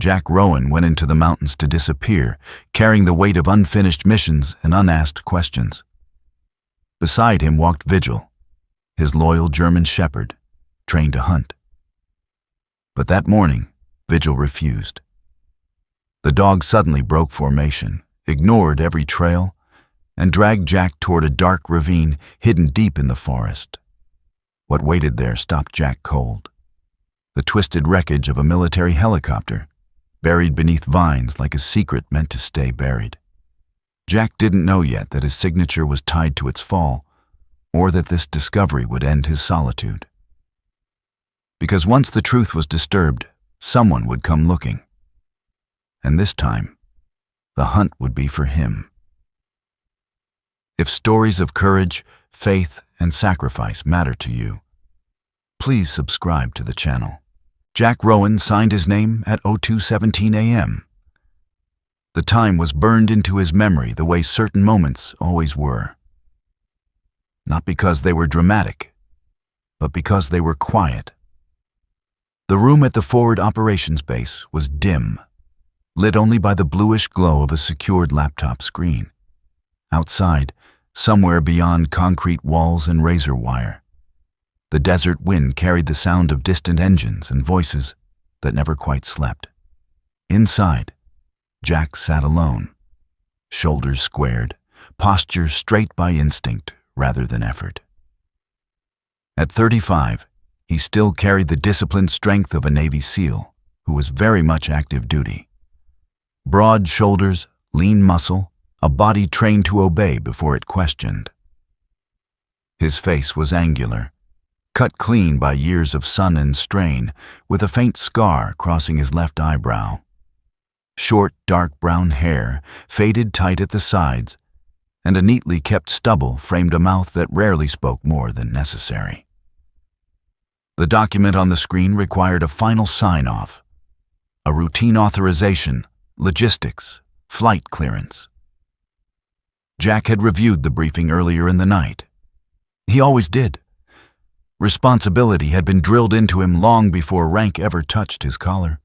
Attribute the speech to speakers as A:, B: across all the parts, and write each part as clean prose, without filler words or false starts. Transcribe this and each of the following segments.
A: Jack Rowan went into the mountains to disappear, carrying the weight of unfinished missions and unasked questions. Beside him walked Vigil, his loyal German shepherd, trained to hunt. But that morning, Vigil refused. The dog suddenly broke formation, ignored every trail, and dragged Jack toward a dark ravine hidden deep in the forest. What waited there stopped Jack cold. The twisted wreckage of a military helicopter, buried beneath vines like a secret meant to stay buried. Jack didn't know yet that his signature was tied to its fall, or that this discovery would end his solitude. Because once the truth was disturbed, someone would come looking. And this time, the hunt would be for him. If stories of courage, faith, and sacrifice matter to you, please subscribe to the channel. Jack Rowan signed his name at 02:17 a.m. The time was burned into his memory the way certain moments always were. Not because they were dramatic, but because they were quiet. The room at the forward operations base was dim, lit only by the bluish glow of a secured laptop screen. Outside, somewhere beyond concrete walls and razor wire, the desert wind carried the sound of distant engines and voices that never quite slept. Inside, Jack sat alone, shoulders squared, posture straight by instinct rather than effort. At 35, he still carried the disciplined strength of a Navy SEAL who was very much active duty. Broad shoulders, lean muscle, a body trained to obey before it questioned. His face was angular, cut clean by years of sun and strain, with a faint scar crossing his left eyebrow. Short, dark brown hair, faded tight at the sides, and a neatly kept stubble framed a mouth that rarely spoke more than necessary. The document on the screen required a final sign-off, a routine authorization, logistics, flight clearance. Jack had reviewed the briefing earlier in the night. He always did. Responsibility had been drilled into him long before rank ever touched his collar.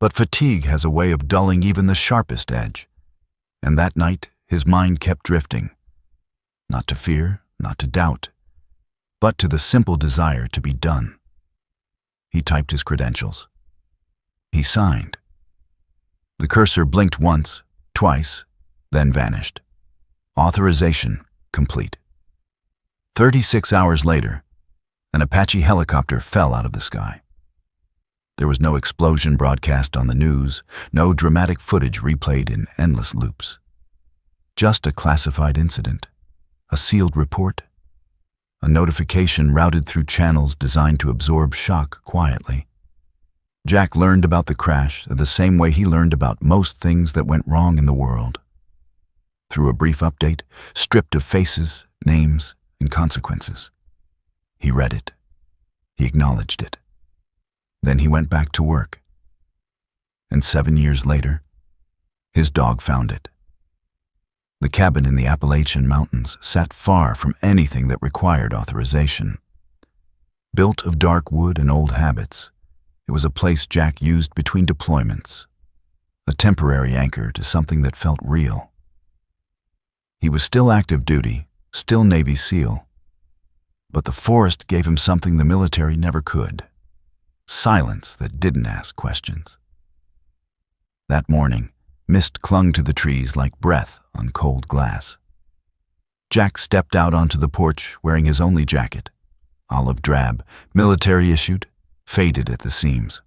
A: But fatigue has a way of dulling even the sharpest edge, and that night his mind kept drifting, not to fear, not to doubt, but to the simple desire to be done. He typed his credentials. He signed. The cursor blinked once, twice, then vanished. Authorization complete. 36 hours later, an Apache helicopter fell out of the sky. There was no explosion broadcast on the news, no dramatic footage replayed in endless loops. Just a classified incident, a sealed report, a notification routed through channels designed to absorb shock quietly. Jack learned about the crash the same way he learned about most things that went wrong in the world. Through a brief update, stripped of faces, names, and consequences. He read it. He acknowledged it. Then he went back to work. And 7 years later, his dog found it. The cabin in the Appalachian Mountains sat far from anything that required authorization. Built of dark wood and old habits, it was a place Jack used between deployments, a temporary anchor to something that felt real. He was still active duty, still Navy SEAL, but the forest gave him something the military never could: silence that didn't ask questions. That morning, mist clung to the trees like breath on cold glass. Jack stepped out onto the porch wearing his only jacket, olive drab, military-issued, faded at the seams.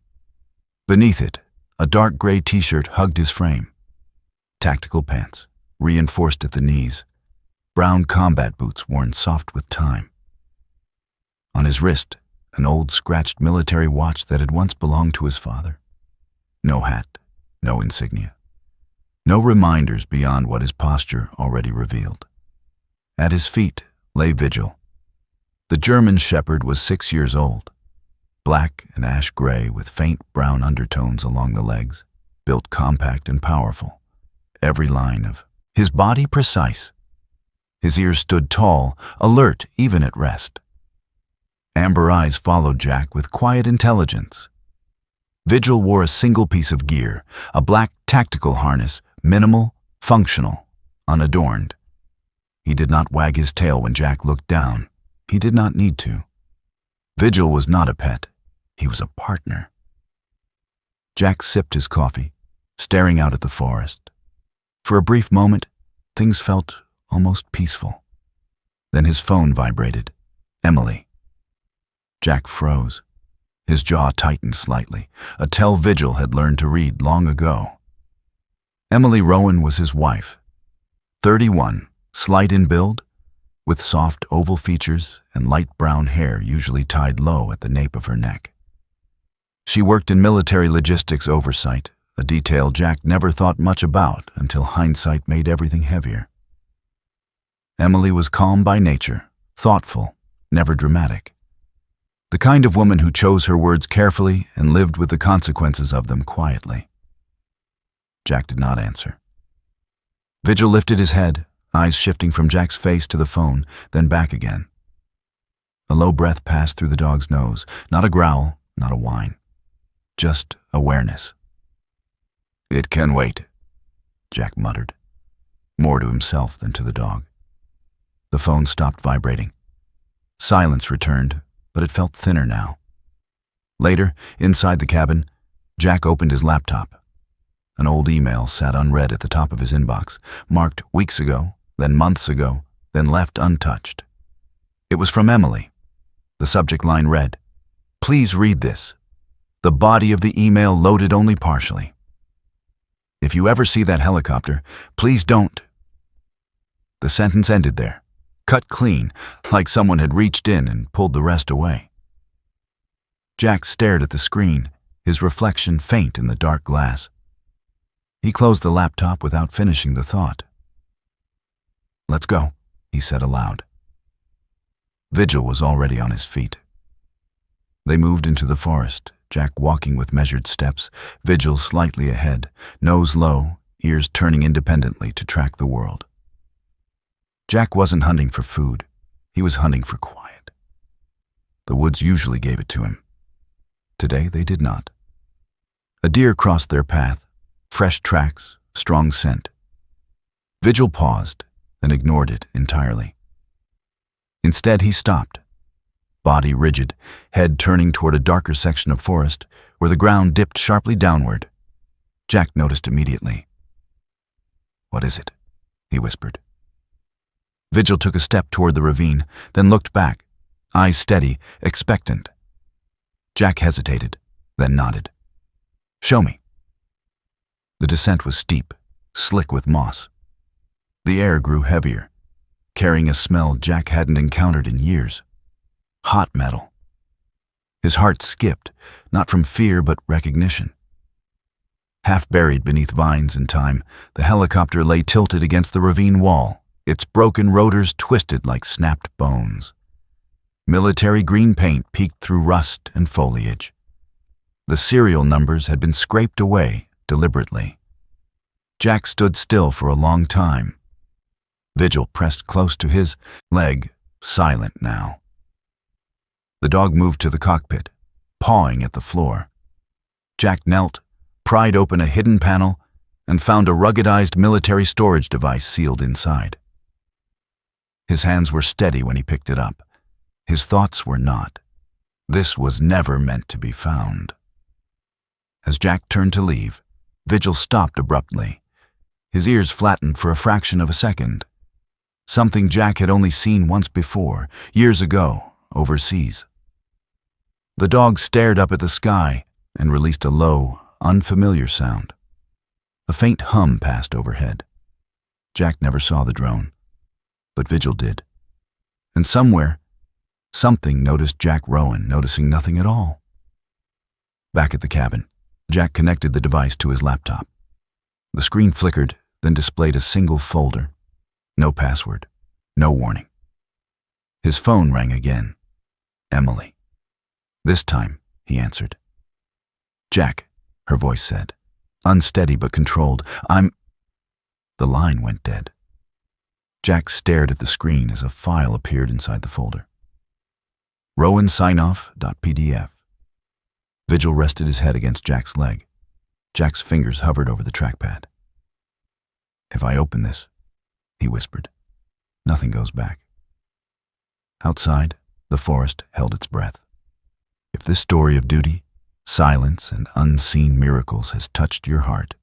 A: Beneath it, a dark gray t-shirt hugged his frame. Tactical pants, reinforced at the knees, brown combat boots worn soft with time. On his wrist, an old scratched military watch that had once belonged to his father. No hat, no insignia. No reminders beyond what his posture already revealed. At his feet lay Vigil. The German shepherd was 6 years old, black and ash gray with faint brown undertones along the legs, built compact and powerful, every line of his body precise. His ears stood tall, alert even at rest. Amber eyes followed Jack with quiet intelligence. Vigil wore a single piece of gear, a black tactical harness, minimal, functional, unadorned. He did not wag his tail when Jack looked down. He did not need to. Vigil was not a pet. He was a partner. Jack sipped his coffee, staring out at the forest. For a brief moment, things felt almost peaceful. Then his phone vibrated. Emily. Jack froze. His jaw tightened slightly, a tell Vigil had learned to read long ago. Emily Rowan was his wife. 31, slight in build, with soft oval features and light brown hair usually tied low at the nape of her neck. She worked in military logistics oversight, a detail Jack never thought much about until hindsight made everything heavier. Emily was calm by nature, thoughtful, never dramatic. The kind of woman who chose her words carefully and lived with the consequences of them quietly. Jack did not answer. Vigil lifted his head, eyes shifting from Jack's face to the phone, then back again. A low breath passed through the dog's nose, not a growl, not a whine. Just awareness. "It can wait," Jack muttered, more to himself than to the dog. The phone stopped vibrating. Silence returned, but it felt thinner now. Later, inside the cabin, Jack opened his laptop. An old email sat unread at the top of his inbox, marked weeks ago, then months ago, then left untouched. It was from Emily. The subject line read, "Please read this." The body of the email loaded only partially. "If you ever see that helicopter, please don't." The sentence ended there, cut clean, like someone had reached in and pulled the rest away. Jack stared at the screen, his reflection faint in the dark glass. He closed the laptop without finishing the thought. "Let's go," he said aloud. Vigil was already on his feet. They moved into the forest, Jack walking with measured steps, Vigil slightly ahead, nose low, ears turning independently to track the world. Jack wasn't hunting for food. He was hunting for quiet. The woods usually gave it to him. Today they did not. A deer crossed their path, fresh tracks, strong scent. Vigil paused, then ignored it entirely. Instead, he stopped, body rigid, head turning toward a darker section of forest where the ground dipped sharply downward. Jack noticed immediately. "What is it?" he whispered. Vigil took a step toward the ravine, then looked back, eyes steady, expectant. Jack hesitated, then nodded. "Show me." The descent was steep, slick with moss. The air grew heavier, carrying a smell Jack hadn't encountered in years. Hot metal. His heart skipped, not from fear but recognition. Half buried beneath vines and thyme, the helicopter lay tilted against the ravine wall, its broken rotors twisted like snapped bones. Military green paint peeked through rust and foliage. The serial numbers had been scraped away deliberately. Jack stood still for a long time. Vigil pressed close to his leg, silent now. The dog moved to the cockpit, pawing at the floor. Jack knelt, pried open a hidden panel, and found a ruggedized military storage device sealed inside. His hands were steady when he picked it up. His thoughts were not. This was never meant to be found. As Jack turned to leave, Vigil stopped abruptly. His ears flattened for a fraction of a second. Something Jack had only seen once before, years ago, overseas. The dog stared up at the sky and released a low, unfamiliar sound. A faint hum passed overhead. Jack never saw the drone, but Vigil did. And somewhere, something noticed Jack Rowan, noticing nothing at all. Back at the cabin, Jack connected the device to his laptop. The screen flickered, then displayed a single folder. No password, no warning. His phone rang again. Emily. This time, he answered. "Jack," her voice said, unsteady but controlled. The line went dead. Jack stared at the screen as a file appeared inside the folder. RowanSignoff.pdf. Vigil rested his head against Jack's leg. Jack's fingers hovered over the trackpad. "If I open this," he whispered, "nothing goes back." Outside, the forest held its breath. If this story of duty, silence, and unseen miracles has touched your heart,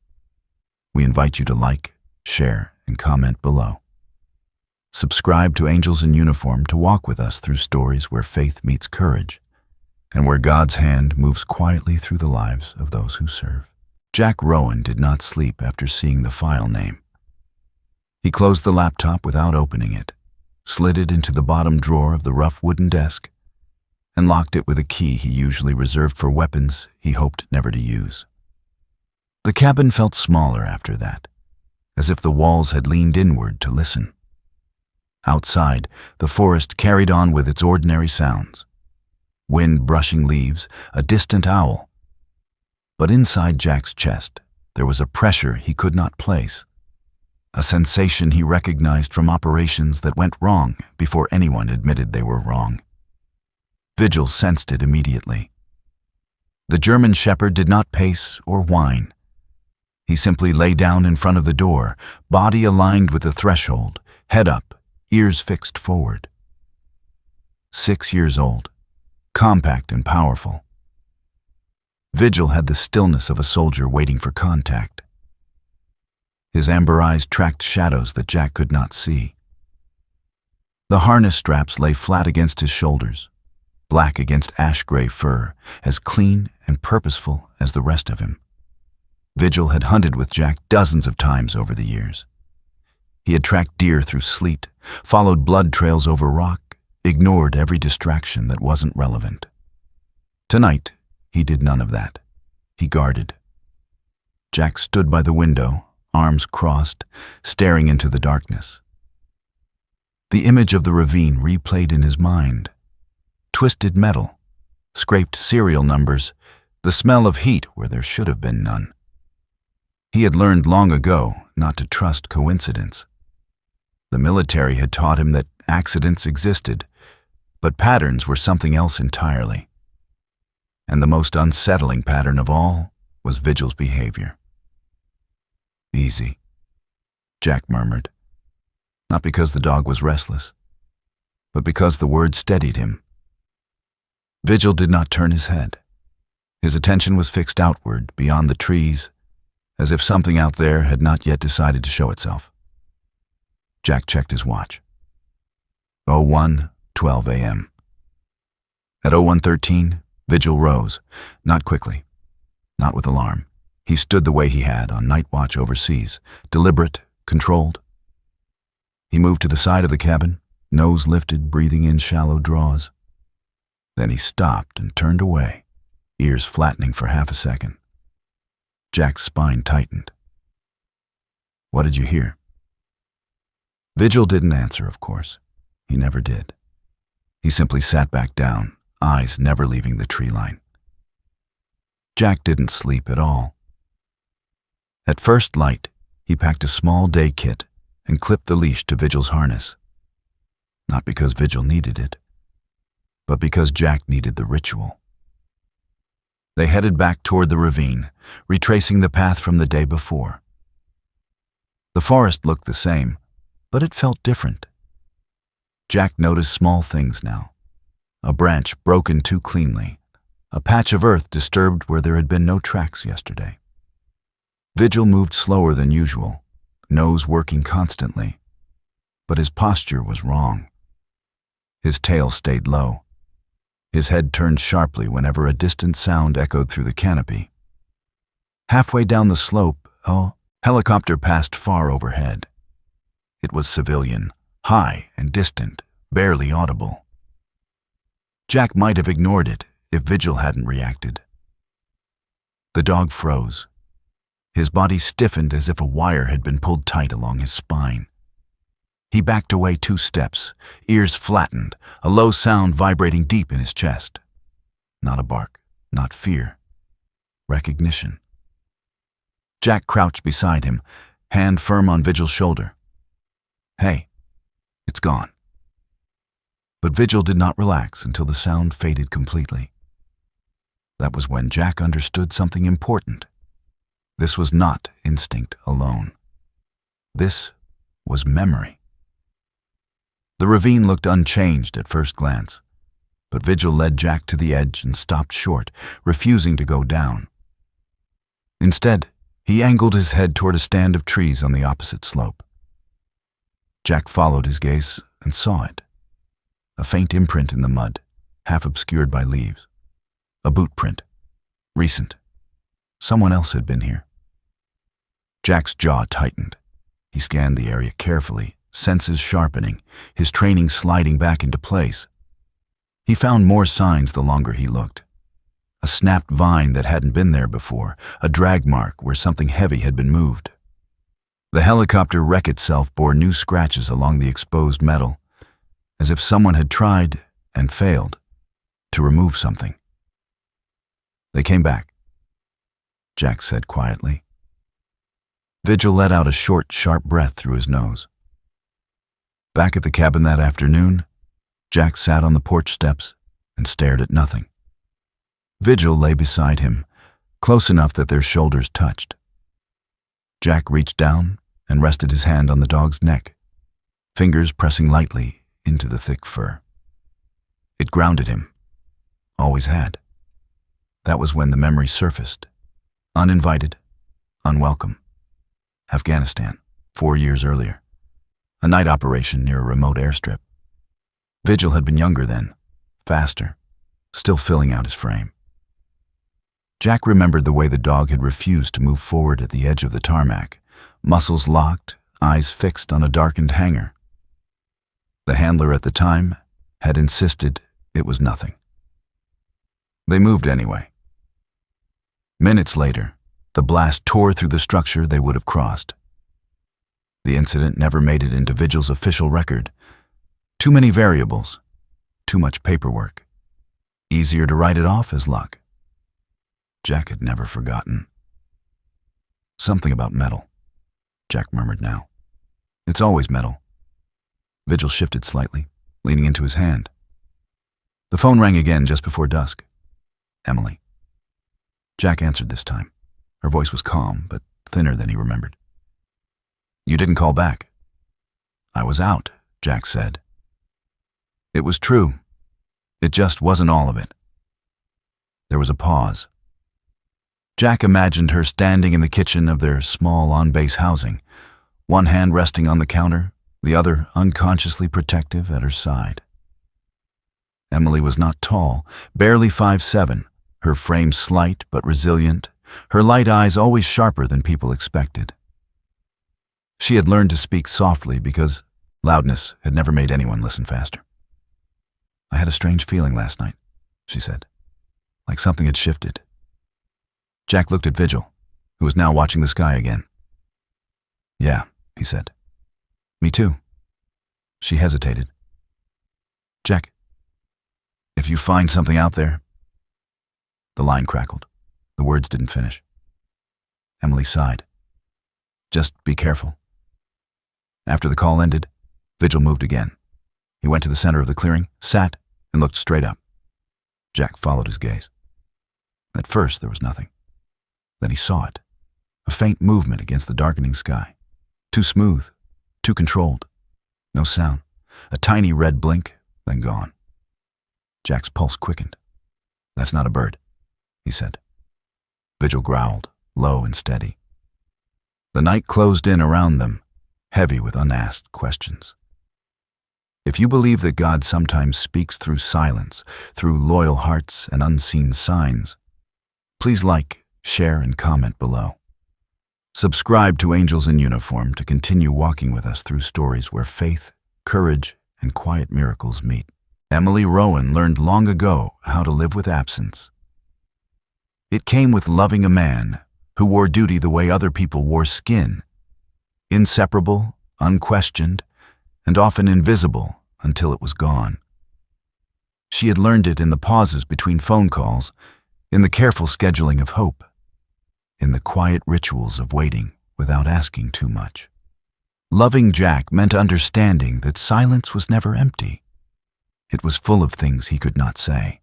A: we invite you to like, share, and comment below. Subscribe to Angels in Uniform to walk with us through stories where faith meets courage and where God's hand moves quietly through the lives of those who serve. Jack Rowan did not sleep after seeing the file name. He closed the laptop without opening it, slid it into the bottom drawer of the rough wooden desk, and locked it with a key he usually reserved for weapons he hoped never to use. The cabin felt smaller after that, as if the walls had leaned inward to listen. Outside, the forest carried on with its ordinary sounds. Wind brushing leaves, a distant owl. But inside Jack's chest, there was a pressure he could not place, a sensation he recognized from operations that went wrong before anyone admitted they were wrong. Vigil sensed it immediately. The German shepherd did not pace or whine. He simply lay down in front of the door, body aligned with the threshold, head up, ears fixed forward. 6 years old, compact and powerful. Vigil had the stillness of a soldier waiting for contact. His amber eyes tracked shadows that Jack could not see. The harness straps lay flat against his shoulders, black against ash-gray fur, as clean and purposeful as the rest of him. Vigil had hunted with Jack dozens of times over the years. He had tracked deer through sleet, followed blood trails over rock, ignored every distraction that wasn't relevant. Tonight, he did none of that. He guarded. Jack stood by the window, arms crossed, staring into the darkness. The image of the ravine replayed in his mind. Twisted metal, scraped serial numbers, the smell of heat where there should have been none. He had learned long ago not to trust coincidence. The military had taught him that accidents existed, but patterns were something else entirely. And the most unsettling pattern of all was Vigil's behavior. "Easy," Jack murmured, not because the dog was restless, but because the word steadied him. Vigil did not turn his head. His attention was fixed outward, beyond the trees, as if something out there had not yet decided to show itself. Jack checked his watch. 01:12 a.m. At 01:13, Vigil rose, not quickly, not with alarm. He stood the way he had on night watch overseas, deliberate, controlled. He moved to the side of the cabin, nose lifted, breathing in shallow draws. Then he stopped and turned away, ears flattening for half a second. Jack's spine tightened. "What did you hear?" Vigil didn't answer, of course. He never did. He simply sat back down, eyes never leaving the tree line. Jack didn't sleep at all. At first light, he packed a small day kit and clipped the leash to Vigil's harness. Not because Vigil needed it, but because Jack needed the ritual. They headed back toward the ravine, retracing the path from the day before. The forest looked the same, but it felt different. Jack noticed small things now. A branch broken too cleanly, a patch of earth disturbed where there had been no tracks yesterday. Vigil moved slower than usual, nose working constantly, but his posture was wrong. His tail stayed low. His head turned sharply whenever a distant sound echoed through the canopy. Halfway down the slope, a helicopter passed far overhead. It was civilian, high and distant, barely audible. Jack might have ignored it if Vigil hadn't reacted. The dog froze. His body stiffened as if a wire had been pulled tight along his spine. He backed away 2 steps, ears flattened, a low sound vibrating deep in his chest. Not a bark, not fear. Recognition. Jack crouched beside him, hand firm on Vigil's shoulder. "Hey, it's gone." But Vigil did not relax until the sound faded completely. That was when Jack understood something important. This was not instinct alone. This was memory. The ravine looked unchanged at first glance, but Vigil led Jack to the edge and stopped short, refusing to go down. Instead, he angled his head toward a stand of trees on the opposite slope. Jack followed his gaze and saw it. A faint imprint in the mud, half obscured by leaves. A boot print. Recent. Someone else had been here. Jack's jaw tightened. He scanned the area carefully, senses sharpening, his training sliding back into place. He found more signs the longer he looked. A snapped vine that hadn't been there before, a drag mark where something heavy had been moved. The helicopter wreck itself bore new scratches along the exposed metal, as if someone had tried, and failed, to remove something. They came back, Jack said quietly. Vigil let out a short, sharp breath through his nose. Back at the cabin that afternoon, Jack sat on the porch steps and stared at nothing. Vigil lay beside him, close enough that their shoulders touched. Jack reached down and rested his hand on the dog's neck, fingers pressing lightly into the thick fur. It grounded him, always had. That was when the memory surfaced, uninvited, unwelcome. Afghanistan, 4 years earlier. A night operation near a remote airstrip. Vigil had been younger then, faster, still filling out his frame. Jack remembered the way the dog had refused to move forward at the edge of the tarmac, muscles locked, eyes fixed on a darkened hangar. The handler at the time had insisted it was nothing. They moved anyway. Minutes later, the blast tore through the structure they would have crossed. The incident never made it into Vigil's official record. Too many variables, too much paperwork. Easier to write it off as luck. Jack had never forgotten. Something about metal, Jack murmured now. It's always metal. Vigil shifted slightly, leaning into his hand. The phone rang again just before dusk. Emily. Jack answered this time. Her voice was calm, but thinner than he remembered. You didn't call back. I was out, Jack said. It was true. It just wasn't all of it. There was a pause. Jack imagined her standing in the kitchen of their small on-base housing, one hand resting on the counter, the other unconsciously protective at her side. Emily was not tall, barely 5'7", her frame slight but resilient, her light eyes always sharper than people expected. She had learned to speak softly because loudness had never made anyone listen faster. I had a strange feeling last night, she said, like something had shifted. Jack looked at Vigil, who was now watching the sky again. Yeah, he said. Me too. She hesitated. Jack, if you find something out there... The line crackled. The words didn't finish. Emily sighed. Just be careful. After the call ended, Vigil moved again. He went to the center of the clearing, sat, and looked straight up. Jack followed his gaze. At first, there was nothing. Then he saw it. A faint movement against the darkening sky. Too smooth, too controlled. No sound. A tiny red blink, then gone. Jack's pulse quickened. That's not a bird, he said. Vigil growled, low and steady. The night closed in around them, heavy with unasked questions. If you believe that God sometimes speaks through silence, through loyal hearts and unseen signs, please like, share, and comment below. Subscribe to Angels in Uniform to continue walking with us through stories where faith, courage, and quiet miracles meet. Emily Rowan learned long ago how to live with absence. It came with loving a man who wore duty the way other people wore skin, inseparable, unquestioned, and often invisible until it was gone. She had learned it in the pauses between phone calls, in the careful scheduling of hope, in the quiet rituals of waiting without asking too much. Loving Jack meant understanding that silence was never empty. It was full of things he could not say.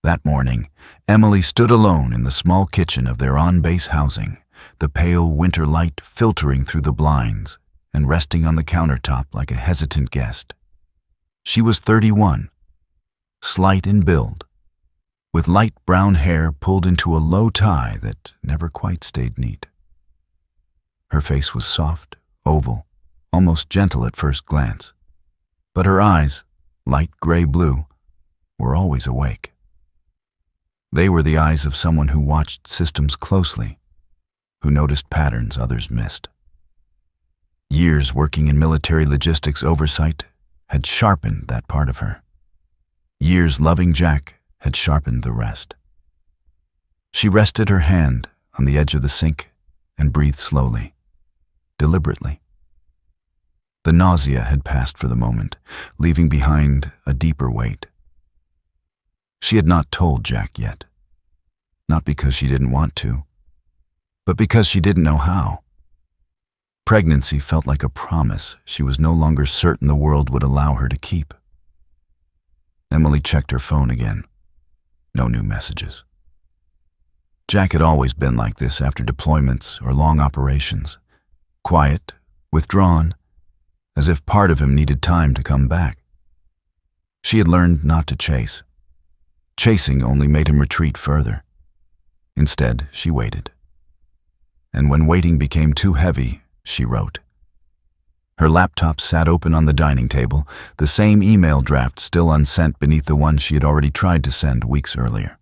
A: That morning, Emily stood alone in the small kitchen of their on-base housing, the pale winter light filtering through the blinds and resting on the countertop like a hesitant guest. She was 31, slight in build, with light brown hair pulled into a low tie that never quite stayed neat. Her face was soft, oval, almost gentle at first glance, but her eyes, light gray-blue, were always awake. They were the eyes of someone who watched systems closely, who noticed patterns others missed. Years working in military logistics oversight had sharpened that part of her. Years loving Jack had sharpened the rest. She rested her hand on the edge of the sink and breathed slowly, deliberately. The nausea had passed for the moment, leaving behind a deeper weight. She had not told Jack yet, not because she didn't want to, but because she didn't know how. Pregnancy felt like a promise she was no longer certain the world would allow her to keep. Emily checked her phone again. No new messages. Jack had always been like this after deployments or long operations. Quiet, withdrawn, as if part of him needed time to come back. She had learned not to chase. Chasing only made him retreat further. Instead, she waited. And when waiting became too heavy, she wrote. Her laptop sat open on the dining table, the same email draft still unsent beneath the one she had already tried to send weeks earlier.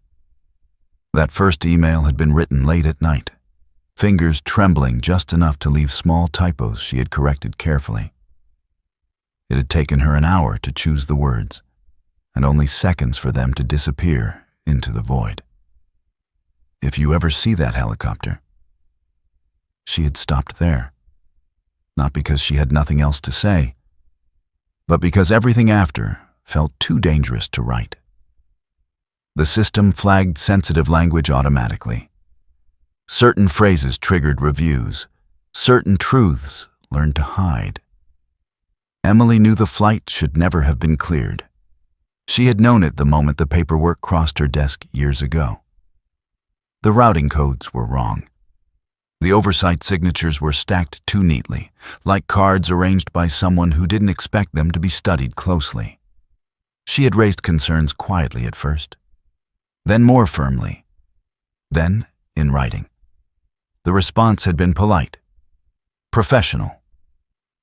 A: That first email had been written late at night, fingers trembling just enough to leave small typos she had corrected carefully. It had taken her an hour to choose the words, and only seconds for them to disappear into the void. If you ever see that helicopter. She had stopped there, not because she had nothing else to say, but because everything after felt too dangerous to write. The system flagged sensitive language automatically. Certain phrases triggered reviews, certain truths learned to hide. Emily knew the flight should never have been cleared. She had known it the moment the paperwork crossed her desk years ago. The routing codes were wrong. The oversight signatures were stacked too neatly, like cards arranged by someone who didn't expect them to be studied closely. She had raised concerns quietly at first, then more firmly, then in writing. The response had been polite, professional,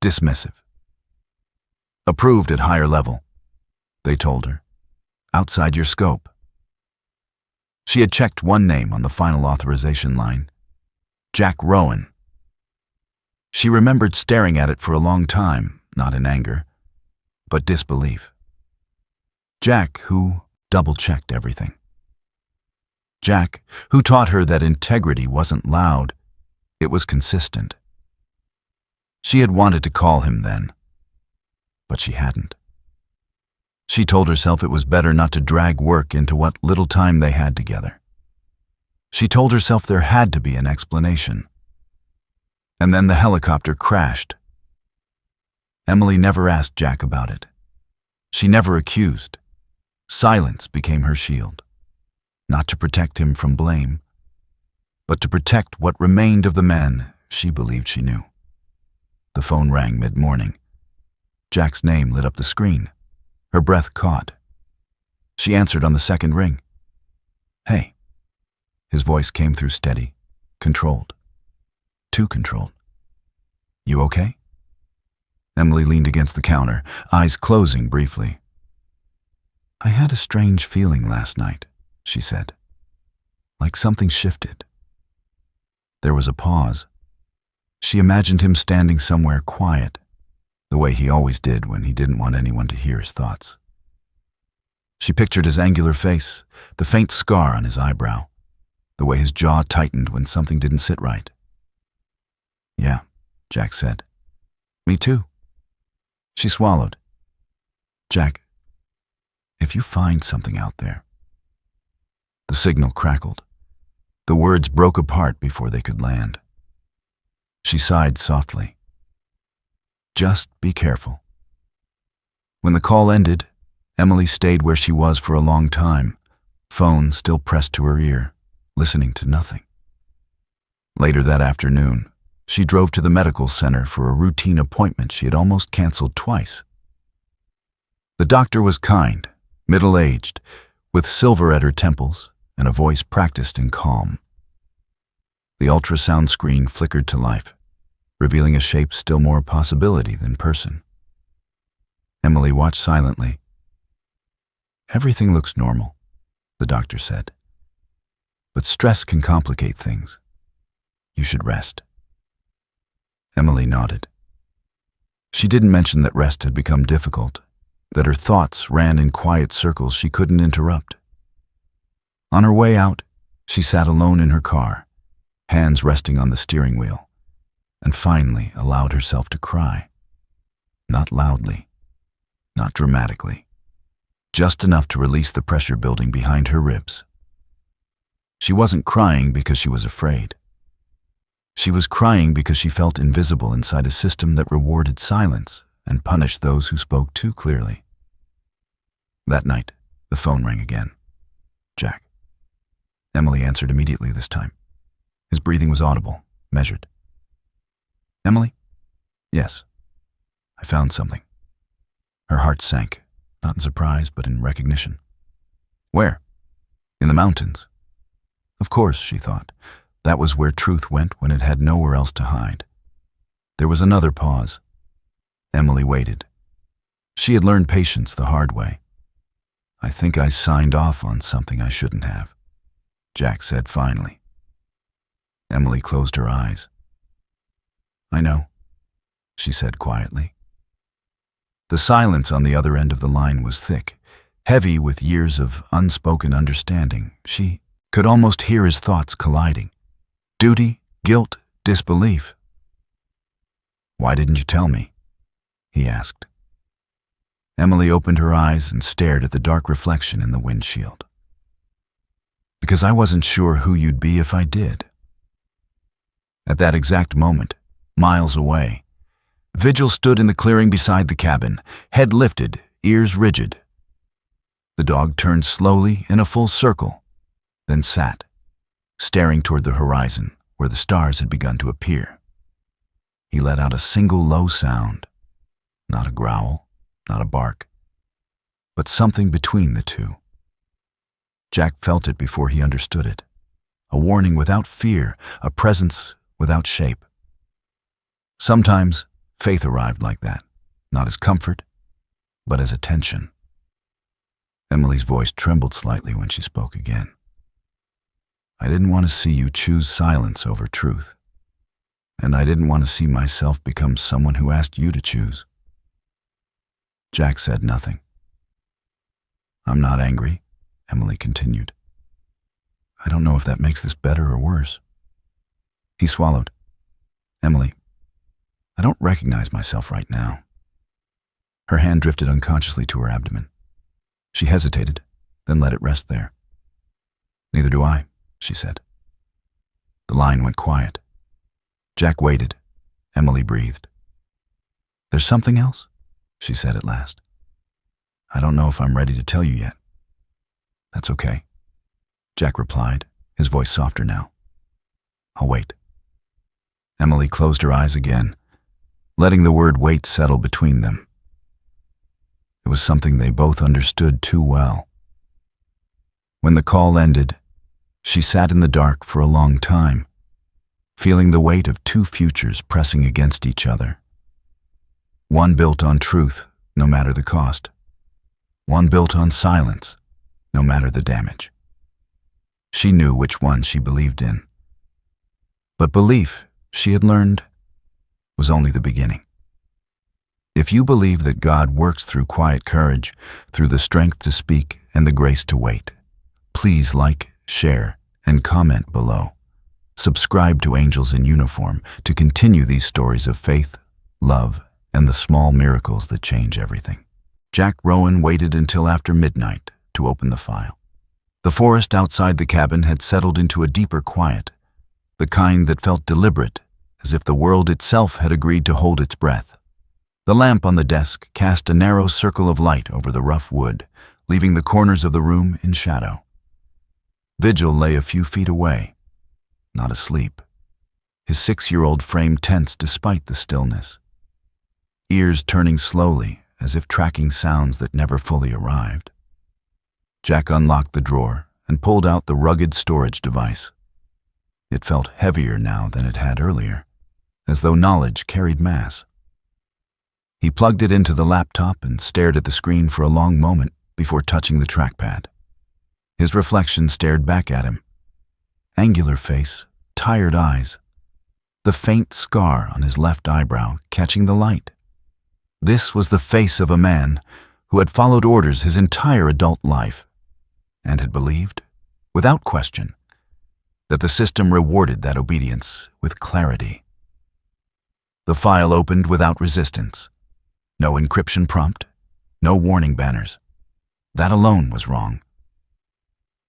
A: dismissive. Approved at higher level, they told her, outside your scope. She had checked one name on the final authorization line, Jack Rowan. She remembered staring at it for a long time, not in anger, but disbelief. Jack, who double-checked everything. Jack, who taught her that integrity wasn't loud, it was consistent. She had wanted to call him then, but she hadn't. She told herself it was better not to drag work into what little time they had together. She told herself there had to be an explanation. And then the helicopter crashed. Emily never asked Jack about it. She never accused. Silence became her shield, not to protect him from blame, but to protect what remained of the man she believed she knew. The phone rang mid-morning. Jack's name lit up the screen. Her breath caught. She answered on the second ring. Hey. His voice came through steady, controlled. Too controlled. You okay? Emily leaned against the counter, eyes closing briefly. I had a strange feeling last night, she said. Like something shifted. There was a pause. She imagined him standing somewhere quiet, the way he always did when he didn't want anyone to hear his thoughts. She pictured his angular face, the faint scar on his eyebrow, the way his jaw tightened when something didn't sit right. Yeah, Jack said. Me too. She swallowed. Jack, if you find something out there. The signal crackled. The words broke apart before they could land. She sighed softly. Just be careful. When the call ended, Emily stayed where she was for a long time, phone still pressed to her ear, listening to nothing. Later that afternoon, she drove to the medical center for a routine appointment she had almost canceled twice. The doctor was kind, middle-aged, with silver at her temples and a voice practiced in calm. The ultrasound screen flickered to life, revealing a shape still more possibility than person. Emily watched silently. "Everything looks normal," the doctor said. "But stress can complicate things. You should rest." Emily nodded. She didn't mention that rest had become difficult, that her thoughts ran in quiet circles she couldn't interrupt. On her way out, she sat alone in her car, hands resting on the steering wheel, and finally allowed herself to cry. Not loudly, not dramatically, just enough to release the pressure building behind her ribs. She wasn't crying because she was afraid. She was crying because she felt invisible inside a system that rewarded silence and punished those who spoke too clearly. That night, the phone rang again. Jack. Emily answered immediately this time. His breathing was audible, measured. "Emily?" "Yes. I found something." Her heart sank, not in surprise, but in recognition. "Where?" "In the mountains." Of course, she thought. That was where truth went when it had nowhere else to hide. There was another pause. Emily waited. She had learned patience the hard way. "I think I signed off on something I shouldn't have," Jack said finally. Emily closed her eyes. "I know," she said quietly. The silence on the other end of the line was thick, heavy with years of unspoken understanding. She could almost hear his thoughts colliding. Duty, guilt, disbelief. "Why didn't you tell me?" he asked. Emily opened her eyes and stared at the dark reflection in the windshield. "Because I wasn't sure who you'd be if I did." At that exact moment, miles away, Vigil stood in the clearing beside the cabin, head lifted, ears rigid. The dog turned slowly in a full circle, then sat, staring toward the horizon where the stars had begun to appear. He let out a single low sound, not a growl, not a bark, but something between the two. Jack felt it before he understood it, a warning without fear, a presence without shape. Sometimes faith arrived like that, not as comfort, but as attention. Emily's voice trembled slightly when she spoke again. "I didn't want to see you choose silence over truth, and I didn't want to see myself become someone who asked you to choose." Jack said nothing. "I'm not angry," Emily continued. "I don't know if that makes this better or worse." He swallowed. "Emily, I don't recognize myself right now." Her hand drifted unconsciously to her abdomen. She hesitated, then let it rest there. "Neither do I," she said. The line went quiet. Jack waited. Emily breathed. "There's something else?" she said at last. "I don't know if I'm ready to tell you yet." "That's okay," Jack replied, his voice softer now. "I'll wait." Emily closed her eyes again, letting the word wait settle between them. It was something they both understood too well. When the call ended, she sat in the dark for a long time, feeling the weight of two futures pressing against each other. One built on truth, no matter the cost. One built on silence, no matter the damage. She knew which one she believed in. But belief, she had learned, was only the beginning. If you believe that God works through quiet courage, through the strength to speak and the grace to wait, please like, share, and comment below. Subscribe to Angels in Uniform to continue these stories of faith, love, and the small miracles that change everything. Jack Rowan waited until after midnight to open the file. The forest outside the cabin had settled into a deeper quiet, the kind that felt deliberate, as if the world itself had agreed to hold its breath. The lamp on the desk cast a narrow circle of light over the rough wood, leaving the corners of the room in shadow. Vigil lay a few feet away, not asleep. His 6-year-old frame tense despite the stillness, ears turning slowly as if tracking sounds that never fully arrived. Jack unlocked the drawer and pulled out the rugged storage device. It felt heavier now than it had earlier, as though knowledge carried mass. He plugged it into the laptop and stared at the screen for a long moment before touching the trackpad. His reflection stared back at him. Angular face, tired eyes, the faint scar on his left eyebrow catching the light. This was the face of a man who had followed orders his entire adult life and had believed, without question, that the system rewarded that obedience with clarity. The file opened without resistance. No encryption prompt, no warning banners. That alone was wrong.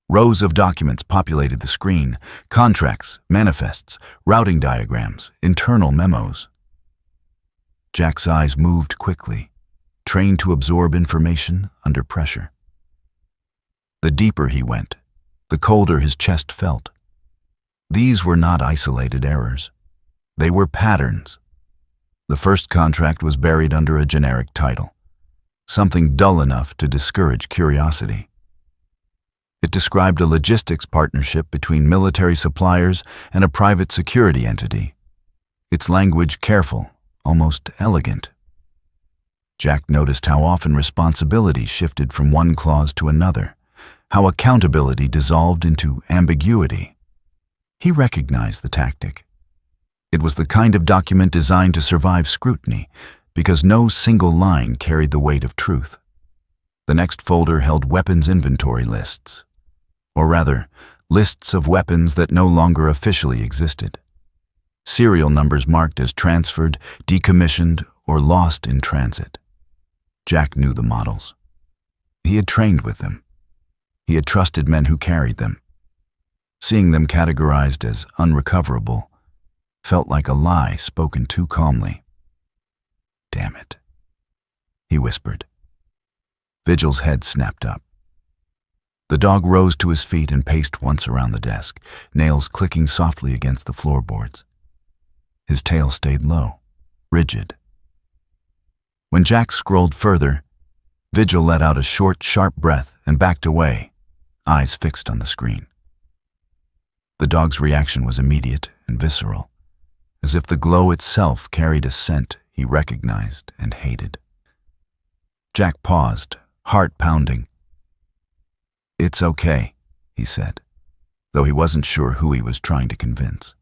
A: Rows of documents populated the screen: contracts, manifests, routing diagrams, internal memos. Jack's eyes moved quickly, trained to absorb information under pressure. The deeper he went, the colder his chest felt. These were not isolated errors. They were patterns. The first contract was buried under a generic title, something dull enough to discourage curiosity. It described a logistics partnership between military suppliers and a private security entity, its language careful, almost elegant. Jack noticed how often responsibility shifted from one clause to another, how accountability dissolved into ambiguity. He recognized the tactic. It was the kind of document designed to survive scrutiny, because no single line carried the weight of truth. The next folder held weapons inventory lists, or rather, lists of weapons that no longer officially existed. Serial numbers marked as transferred, decommissioned, or lost in transit. Jack knew the models. He had trained with them. He had trusted men who carried them. Seeing them categorized as unrecoverable felt like a lie spoken too calmly. "Damn it," he whispered. Vigil's head snapped up. The dog rose to his feet and paced once around the desk, nails clicking softly against the floorboards. His tail stayed low, rigid. When Jack scrolled further, Vigil let out a short, sharp breath and backed away, eyes fixed on the screen. The dog's reaction was immediate and visceral, as if the glow itself carried a scent he recognized and hated. Jack paused, heart pounding. "It's okay," he said, though he wasn't sure who he was trying to convince.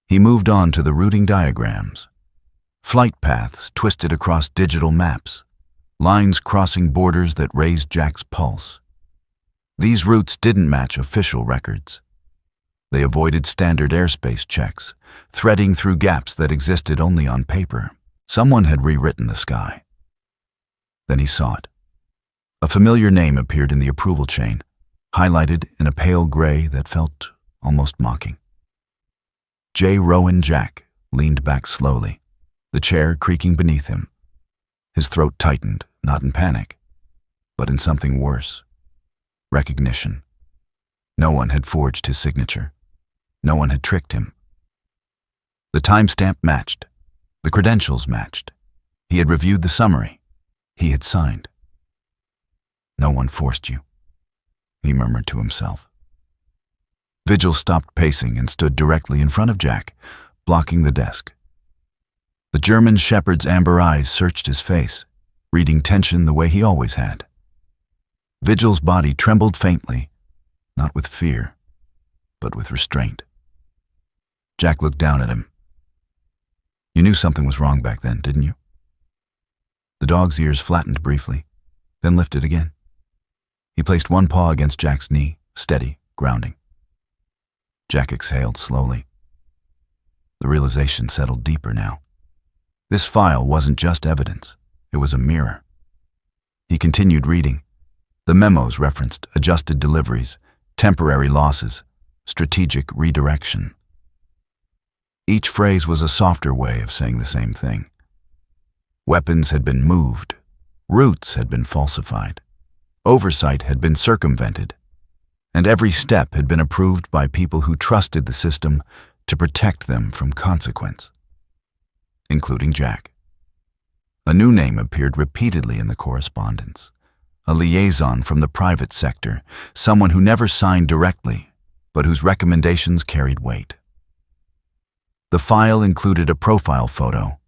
A: He moved on to the routing diagrams. Flight paths twisted across digital maps, lines crossing borders that raised Jack's pulse. These routes didn't match official records. They avoided standard airspace checks, threading through gaps that existed only on paper. Someone had rewritten the sky. Then he saw it. A familiar name appeared in the approval chain, highlighted in a pale gray that felt almost mocking. J. Rowan Jack leaned back slowly, the chair creaking beneath him. His throat tightened, not in panic, but in something worse. Recognition. No one had forged his signature. No one had tricked him. The timestamp matched. The credentials matched. He had reviewed the summary. He had signed. "No one forced you," he murmured to himself. Vigil stopped pacing and stood directly in front of Jack, blocking the desk. The German shepherd's amber eyes searched his face, reading tension the way he always had. Vigil's body trembled faintly, not with fear, but with restraint. Jack looked down at him. "You knew something was wrong back then, didn't you?" The dog's ears flattened briefly, then lifted again. He placed one paw against Jack's knee, steady, grounding. Jack exhaled slowly. The realization settled deeper now. This file wasn't just evidence, it was a mirror. He continued reading. The memos referenced adjusted deliveries, temporary losses, strategic redirection. Each phrase was a softer way of saying the same thing. Weapons had been moved, routes had been falsified, oversight had been circumvented, and every step had been approved by people who trusted the system to protect them from consequence, including Jack. A new name appeared repeatedly in the correspondence, a liaison from the private sector, someone who never signed directly, but whose recommendations carried weight. The file included a profile photo.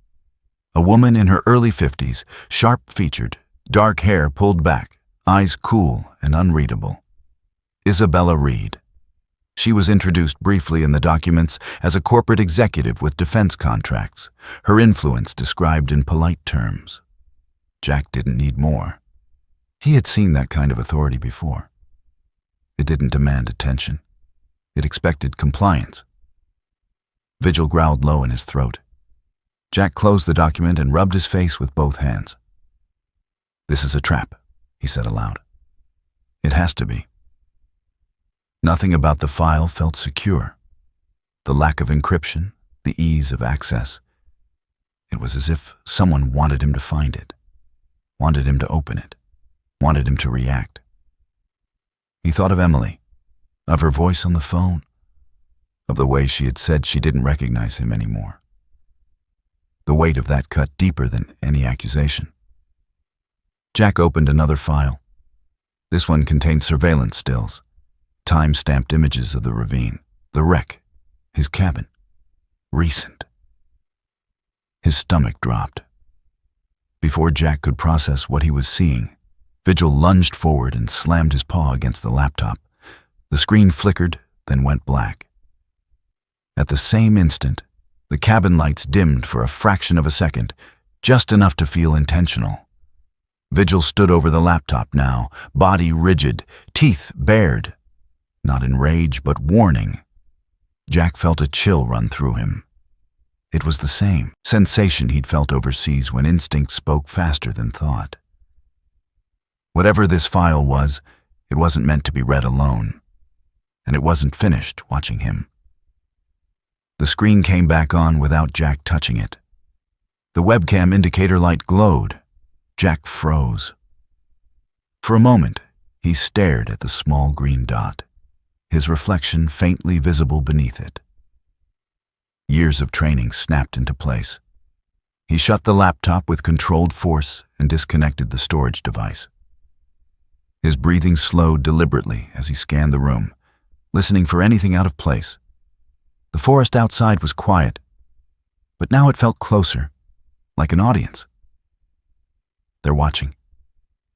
A: A woman in her early 50s, sharp-featured, dark hair pulled back, eyes cool and unreadable. Isabella Reed. She was introduced briefly in the documents as a corporate executive with defense contracts, her influence described in polite terms. Jack didn't need more. He had seen that kind of authority before. It didn't demand attention. It expected compliance. Vigil growled low in his throat. Jack closed the document and rubbed his face with both hands. "This is a trap," he said aloud. "It has to be." Nothing about the file felt secure. The lack of encryption, the ease of access. It was as if someone wanted him to find it, wanted him to open it, wanted him to react. He thought of Emily, of her voice on the phone, of the way she had said she didn't recognize him anymore. The weight of that cut deeper than any accusation. Jack opened another file. This one contained surveillance stills, time-stamped images of the ravine, the wreck, his cabin. Recent. His stomach dropped. Before Jack could process what he was seeing, Vigil lunged forward and slammed his paw against the laptop. The screen flickered, then went black. At the same instant, the cabin lights dimmed for a fraction of a second, just enough to feel intentional. Vigil stood over the laptop now, body rigid, teeth bared. Not in rage, but warning. Jack felt a chill run through him. It was the same sensation he'd felt overseas when instinct spoke faster than thought. Whatever this file was, it wasn't meant to be read alone. And it wasn't finished watching him. The screen came back on without Jack touching it. The webcam indicator light glowed. Jack froze. For a moment, he stared at the small green dot, his reflection faintly visible beneath it. Years of training snapped into place. He shut the laptop with controlled force and disconnected the storage device. His breathing slowed deliberately as he scanned the room, listening for anything out of place. The forest outside was quiet, but now it felt closer, like an audience. "They're watching,"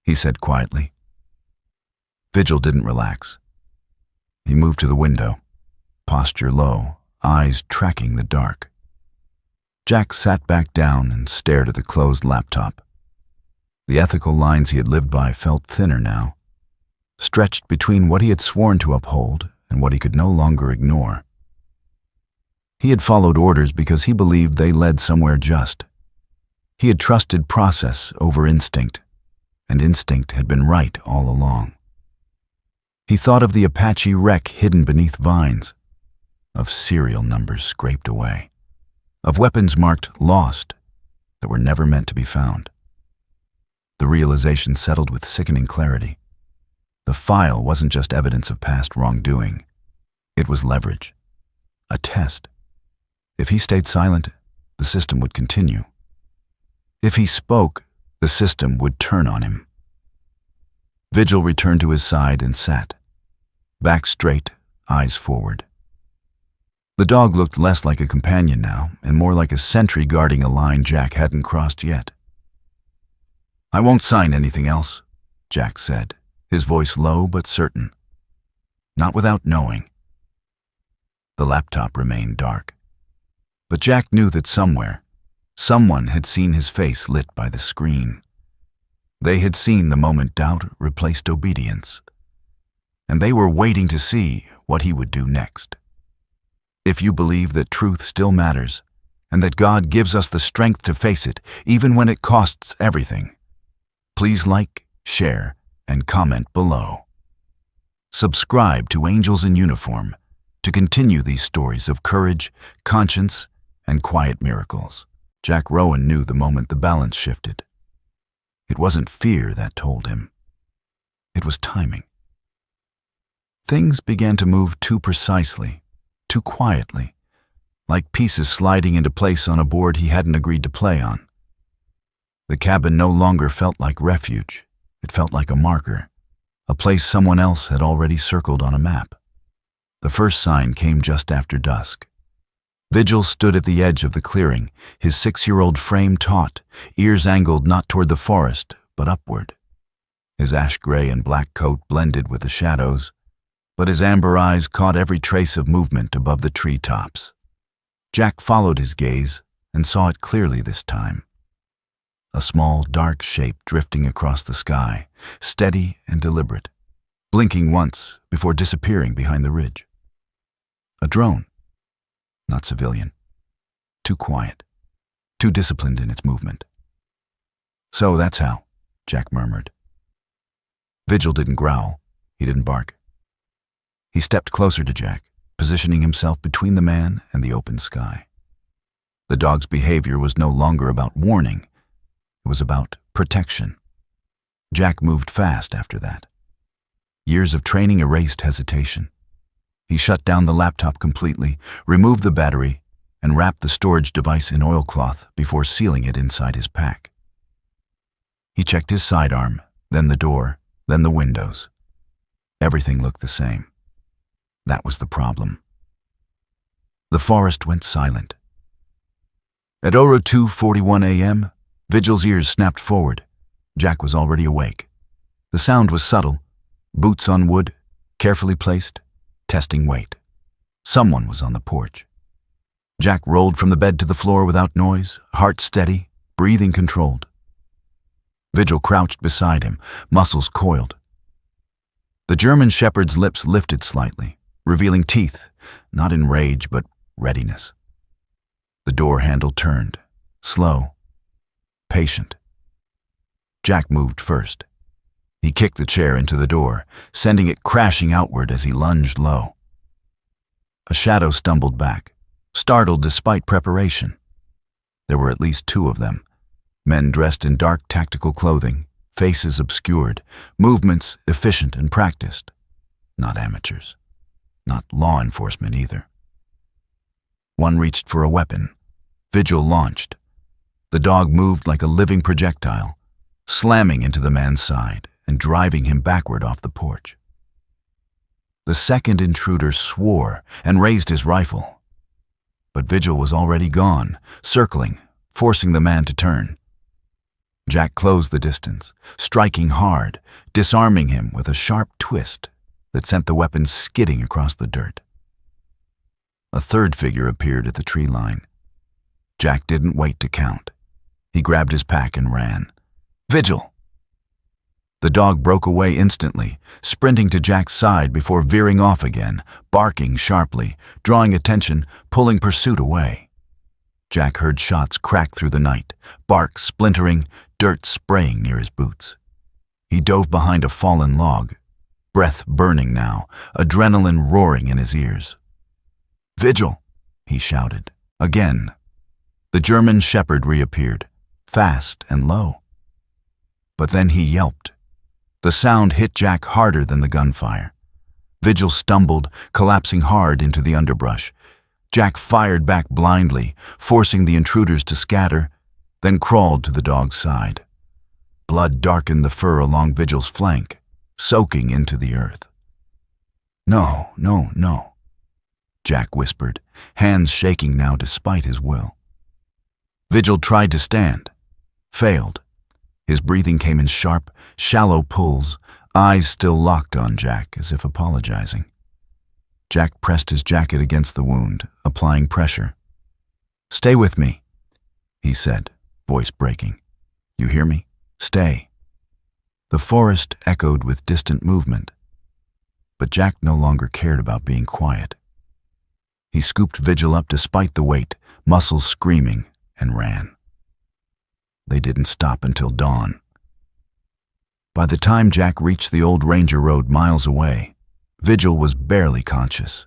A: he said quietly. Vigil didn't relax. He moved to the window, posture low, eyes tracking the dark. Jack sat back down and stared at the closed laptop. The ethical lines he had lived by felt thinner now, stretched between what he had sworn to uphold and what he could no longer ignore. He had followed orders because he believed they led somewhere just. He had trusted process over instinct, and instinct had been right all along. He thought of the Apache wreck hidden beneath vines, of serial numbers scraped away, of weapons marked lost that were never meant to be found. The realization settled with sickening clarity. The file wasn't just evidence of past wrongdoing. It was leverage, a test. If he stayed silent, the system would continue. If he spoke, the system would turn on him. Vigil returned to his side and sat, back straight, eyes forward. The dog looked less like a companion now, and more like a sentry guarding a line Jack hadn't crossed yet. "I won't sign anything else," Jack said, his voice low but certain. "Not without knowing." The laptop remained dark. But Jack knew that somewhere, someone had seen his face lit by the screen. They had seen the moment doubt replaced obedience. And they were waiting to see what he would do next. If you believe that truth still matters, and that God gives us the strength to face it, even when it costs everything, please like, share, and comment below. Subscribe to Angels in Uniform to continue these stories of courage, conscience, and quiet miracles. Jack Rowan knew the moment the balance shifted. It wasn't fear that told him. It was timing. Things began to move too precisely, too quietly, like pieces sliding into place on a board he hadn't agreed to play on. The cabin no longer felt like refuge. It felt like a marker, a place someone else had already circled on a map. The first sign came just after dusk. Vigil stood at the edge of the clearing, his 6-year-old frame taut, ears angled not toward the forest, but upward. His ash-gray and black coat blended with the shadows, but his amber eyes caught every trace of movement above the tree tops. Jack followed his gaze and saw it clearly this time. A small, dark shape drifting across the sky, steady and deliberate, blinking once before disappearing behind the ridge. A drone. Not civilian. Too quiet. Too disciplined in its movement. "So that's how," Jack murmured. Vigil didn't growl. He didn't bark. He stepped closer to Jack, positioning himself between the man and the open sky. The dog's behavior was no longer about warning. It was about protection. Jack moved fast after that. Years of training erased hesitation. He shut down the laptop completely, removed the battery, and wrapped the storage device in oilcloth before sealing it inside his pack. He checked his sidearm, then the door, then the windows. Everything looked the same. That was the problem. The forest went silent. At 02:41 a.m., Vigil's ears snapped forward. Jack was already awake. The sound was subtle. Boots on wood, carefully placed, testing weight. Someone was on the porch. Jack rolled from the bed to the floor without noise, heart steady, breathing controlled. Vigil crouched beside him, muscles coiled. The German shepherd's lips lifted slightly, revealing teeth, not in rage but readiness. The door handle turned, slow, patient. Jack moved first. He kicked the chair into the door, sending it crashing outward as he lunged low. A shadow stumbled back, startled despite preparation. There were at least 2 of them, men dressed in dark tactical clothing, faces obscured, movements efficient and practiced. Not amateurs. Not law enforcement either. One reached for a weapon. Vigil launched. The dog moved like a living projectile, slamming into the man's side and driving him backward off the porch. The second intruder swore and raised his rifle. But Vigil was already gone, circling, forcing the man to turn. Jack closed the distance, striking hard, disarming him with a sharp twist that sent the weapon skidding across the dirt. A third figure appeared at the tree line. Jack didn't wait to count. He grabbed his pack and ran. "Vigil!" The dog broke away instantly, sprinting to Jack's side before veering off again, barking sharply, drawing attention, pulling pursuit away. Jack heard shots crack through the night, bark splintering, dirt spraying near his boots. He dove behind a fallen log, breath burning now, adrenaline roaring in his ears. "Vigil!" he shouted. Again. The German shepherd reappeared, fast and low. But then he yelped. The sound hit Jack harder than the gunfire. Vigil stumbled, collapsing hard into the underbrush. Jack fired back blindly, forcing the intruders to scatter, then crawled to the dog's side. Blood darkened the fur along Vigil's flank, soaking into the earth. "No, no, no," Jack whispered, hands shaking now despite his will. Vigil tried to stand, failed. His breathing came in sharp, shallow pulls, eyes still locked on Jack as if apologizing. Jack pressed his jacket against the wound, applying pressure. "Stay with me," he said, voice breaking. "You hear me? Stay." The forest echoed with distant movement, but Jack no longer cared about being quiet. He scooped Vigil up despite the weight, muscles screaming, and ran. They didn't stop until dawn. By the time Jack reached the old ranger road miles away, Vigil was barely conscious.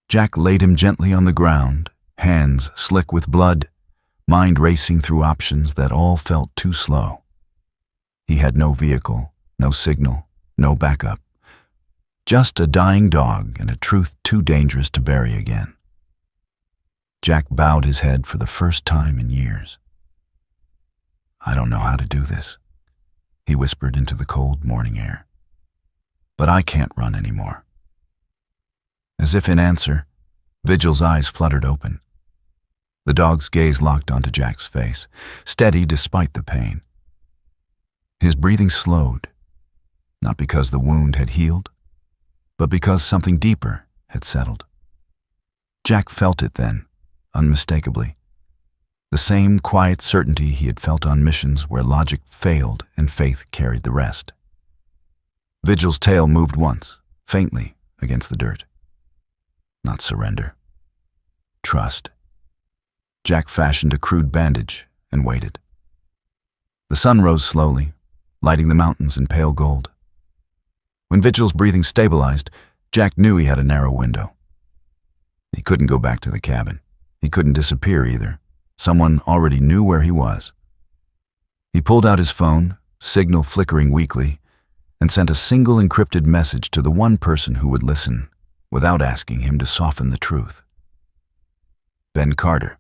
A: Jack laid him gently on the ground, hands slick with blood, mind racing through options that all felt too slow. He had no vehicle, no signal, no backup. Just a dying dog and a truth too dangerous to bury again. Jack bowed his head for the first time in years. "I don't know how to do this," he whispered into the cold morning air. "But I can't run anymore." As if in answer, Vigil's eyes fluttered open. The dog's gaze locked onto Jack's face, steady despite the pain. His breathing slowed, not because the wound had healed, but because something deeper had settled. Jack felt it then, unmistakably. The same quiet certainty he had felt on missions where logic failed and faith carried the rest. Vigil's tail moved once, faintly, against the dirt. Not surrender. Trust. Jack fashioned a crude bandage and waited. The sun rose slowly, lighting the mountains in pale gold. When Vigil's breathing stabilized, Jack knew he had a narrow window. He couldn't go back to the cabin. He couldn't disappear either. Someone already knew where he was. He pulled out his phone, signal flickering weakly, and sent a single encrypted message to the one person who would listen, without asking him to soften the truth. Ben Carter.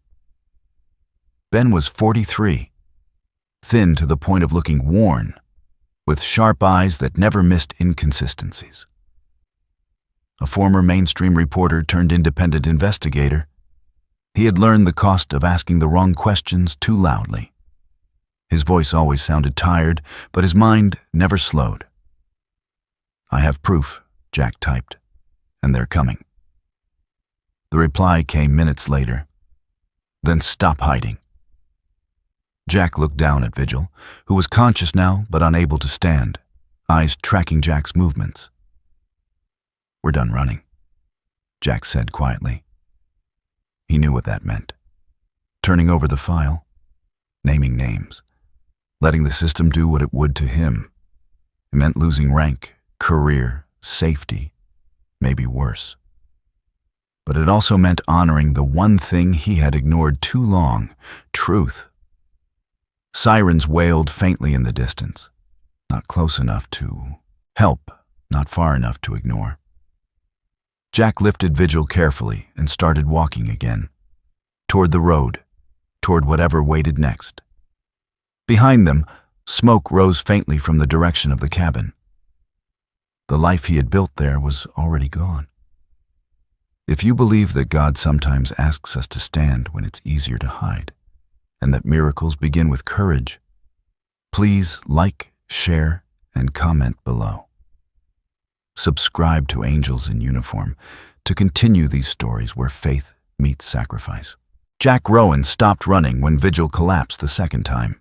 A: Ben was 43, thin to the point of looking worn, with sharp eyes that never missed inconsistencies. A former mainstream reporter turned independent investigator, he had learned the cost of asking the wrong questions too loudly. His voice always sounded tired, but his mind never slowed. "I have proof," Jack typed, "and they're coming." The reply came minutes later. "Then stop hiding." Jack looked down at Vigil, who was conscious now but unable to stand, eyes tracking Jack's movements. "We're done running," Jack said quietly. He knew what that meant. Turning over the file, naming names, letting the system do what it would to him. It meant losing rank, career, safety, maybe worse. But it also meant honoring the one thing he had ignored too long, truth. Sirens wailed faintly in the distance, not close enough to help, not far enough to ignore. Jack lifted Vigil carefully and started walking again, toward the road, toward whatever waited next. Behind them, smoke rose faintly from the direction of the cabin. The life he had built there was already gone. If you believe that God sometimes asks us to stand when it's easier to hide, and that miracles begin with courage, please like, share, and comment below. Subscribe to Angels in Uniform to continue these stories where faith meets sacrifice. Jack Rowan stopped running when Vigil collapsed the second time.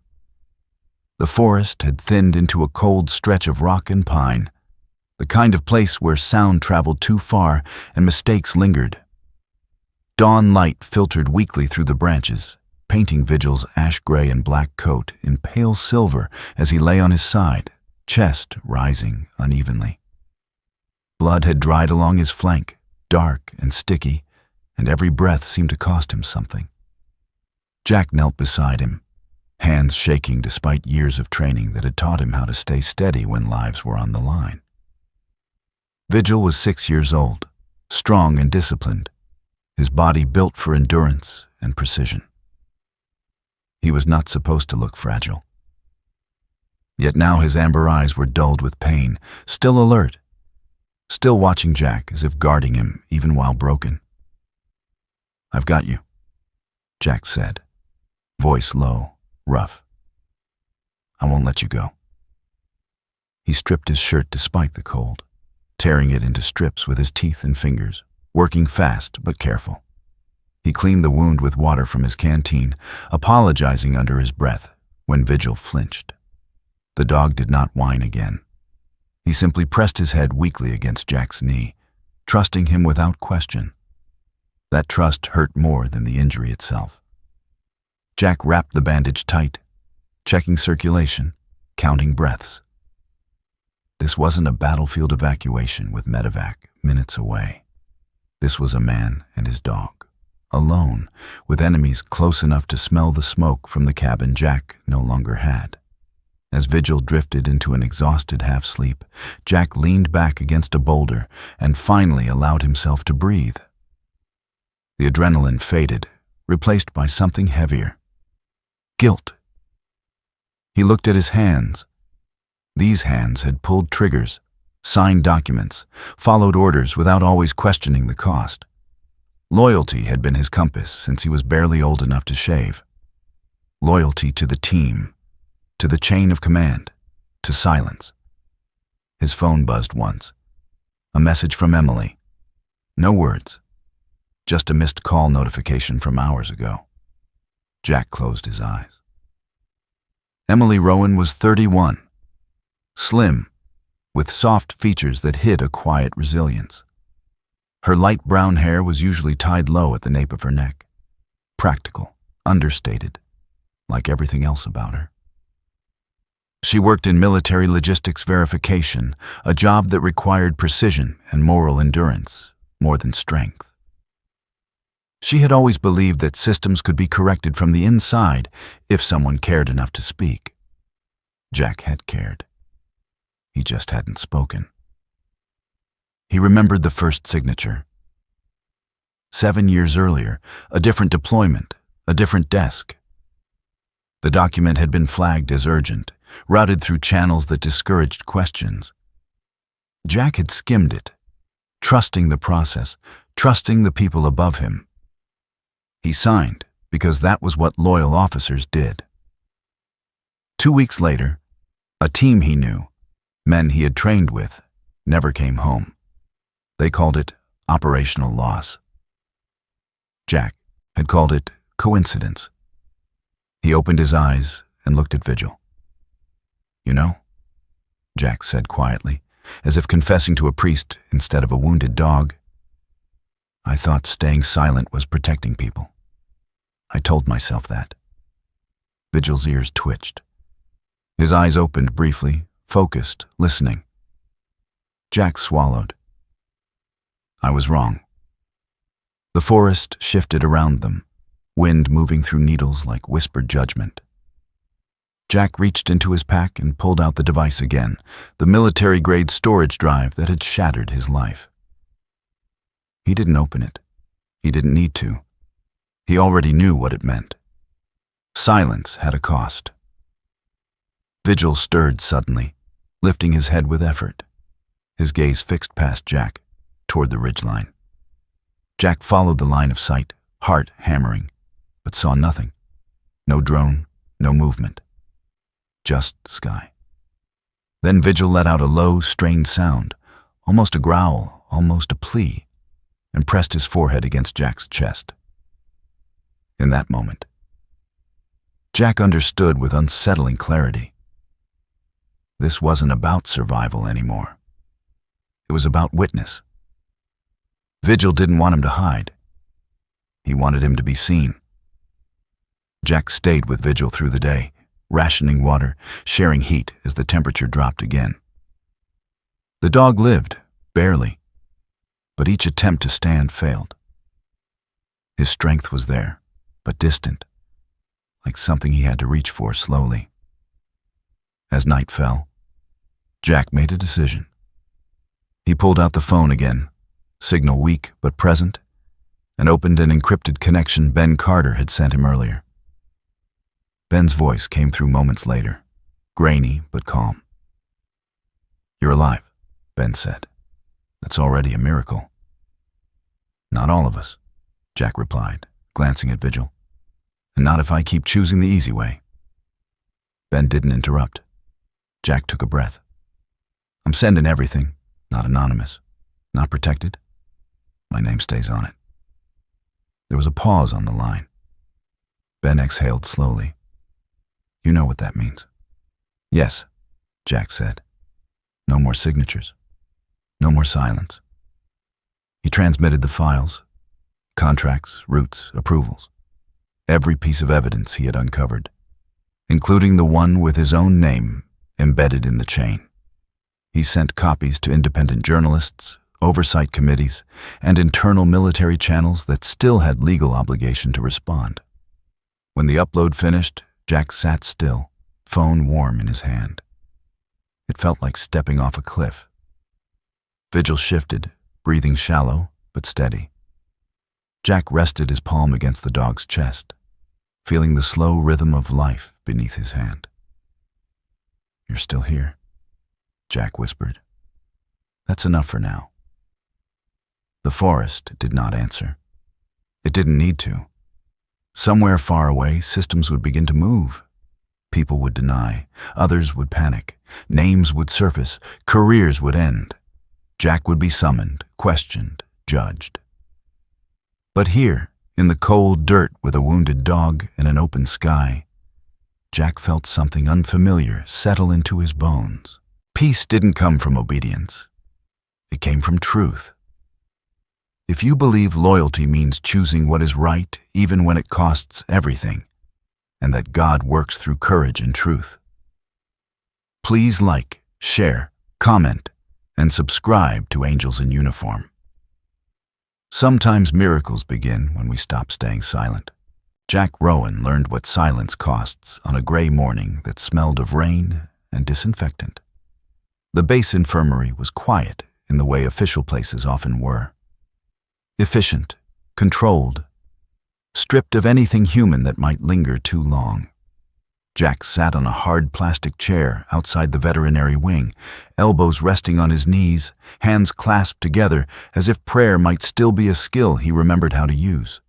A: The forest had thinned into a cold stretch of rock and pine, the kind of place where sound traveled too far and mistakes lingered. Dawn light filtered weakly through the branches, painting Vigil's ash-gray and black coat in pale silver as he lay on his side, chest rising unevenly. Blood had dried along his flank, dark and sticky, and every breath seemed to cost him something. Jack knelt beside him, hands shaking despite years of training that had taught him how to stay steady when lives were on the line. Vigil was 6 years old, strong and disciplined, his body built for endurance and precision. He was not supposed to look fragile. Yet now his amber eyes were dulled with pain, still alert, still watching Jack as if guarding him even while broken. "I've got you," Jack said, voice low, rough. "I won't let you go." He stripped his shirt despite the cold, tearing it into strips with his teeth and fingers, working fast but careful. He cleaned the wound with water from his canteen, apologizing under his breath when Vigil flinched. The dog did not whine again. He simply pressed his head weakly against Jack's knee, trusting him without question. That trust hurt more than the injury itself. Jack wrapped the bandage tight, checking circulation, counting breaths. This wasn't a battlefield evacuation with medevac minutes away. This was a man and his dog, alone, with enemies close enough to smell the smoke from the cabin Jack no longer had. As Vigil drifted into an exhausted half-sleep, Jack leaned back against a boulder and finally allowed himself to breathe. The adrenaline faded, replaced by something heavier. Guilt. He looked at his hands. These hands had pulled triggers, signed documents, followed orders without always questioning the cost. Loyalty had been his compass since he was barely old enough to shave. Loyalty to the team, to the chain of command, to silence. His phone buzzed once. A message from Emily. No words. Just a missed call notification from hours ago. Jack closed his eyes. Emily Rowan was 31. Slim, with soft features that hid a quiet resilience. Her light brown hair was usually tied low at the nape of her neck. Practical, understated, like everything else about her. She worked in military logistics verification, a job that required precision and moral endurance, more than strength. She had always believed that systems could be corrected from the inside if someone cared enough to speak. Jack had cared. He just hadn't spoken. He remembered the first signature. 7 years earlier, a different deployment, a different desk. The document had been flagged as urgent, routed through channels that discouraged questions. Jack had skimmed it, trusting the process, trusting the people above him. He signed because that was what loyal officers did. 2 weeks later, a team he knew, men he had trained with, never came home. They called it operational loss. Jack had called it coincidence. He opened his eyes and looked at Vigil. "You know," Jack said quietly, as if confessing to a priest instead of a wounded dog, "I thought staying silent was protecting people. I told myself that." Vigil's ears twitched. His eyes opened briefly, focused, listening. Jack swallowed. "I was wrong." The forest shifted around them, wind moving through needles like whispered judgment. Jack reached into his pack and pulled out the device again, the military-grade storage drive that had shattered his life. He didn't open it. He didn't need to. He already knew what it meant. Silence had a cost. Vigil stirred suddenly, lifting his head with effort. His gaze fixed past Jack, toward the ridgeline. Jack followed the line of sight, heart hammering, but saw nothing. No drone, no movement. Just sky. Then Vigil let out a low, strained sound, almost a growl, almost a plea, and pressed his forehead against Jack's chest. In that moment, Jack understood with unsettling clarity. This wasn't about survival anymore. It was about witness. Vigil didn't want him to hide. He wanted him to be seen. Jack stayed with Vigil through the day, rationing water, sharing heat as the temperature dropped again. The dog lived, barely, but each attempt to stand failed. His strength was there, but distant, like something he had to reach for slowly. As night fell, Jack made a decision. He pulled out the phone again, signal weak but present, and opened an encrypted connection Ben Carter had sent him earlier. Ben's voice came through moments later, grainy but calm. "You're alive," Ben said. "That's already a miracle." "Not all of us," Jack replied, glancing at Vigil. "And not if I keep choosing the easy way." Ben didn't interrupt. Jack took a breath. "I'm sending everything, not anonymous, not protected. My name stays on it." There was a pause on the line. Ben exhaled slowly. "You know what that means." "Yes," Jack said. "No more signatures. No more silence." He transmitted the files, contracts, routes, approvals, every piece of evidence he had uncovered, including the one with his own name embedded in the chain. He sent copies to independent journalists, oversight committees, and internal military channels that still had legal obligation to respond. When the upload finished, Jack sat still, phone warm in his hand. It felt like stepping off a cliff. Vigil shifted, breathing shallow but steady. Jack rested his palm against the dog's chest, feeling the slow rhythm of life beneath his hand. "You're still here," Jack whispered. "That's enough for now." The forest did not answer. It didn't need to. Somewhere far away, systems would begin to move. People would deny, others would panic, names would surface, careers would end. Jack would be summoned, questioned, judged. But here, in the cold dirt with a wounded dog and an open sky, Jack felt something unfamiliar settle into his bones. Peace didn't come from obedience. It came from truth. If you believe loyalty means choosing what is right even when it costs everything, and that God works through courage and truth, please like, share, comment, and subscribe to Angels in Uniform. Sometimes miracles begin when we stop staying silent. Jack Rowan learned what silence costs on a gray morning that smelled of rain and disinfectant. The base infirmary was quiet in the way official places often were. Efficient, controlled, stripped of anything human that might linger too long. Jack sat on a hard plastic chair outside the veterinary wing, elbows resting on his knees, hands clasped together as if prayer might still be a skill he remembered how to use.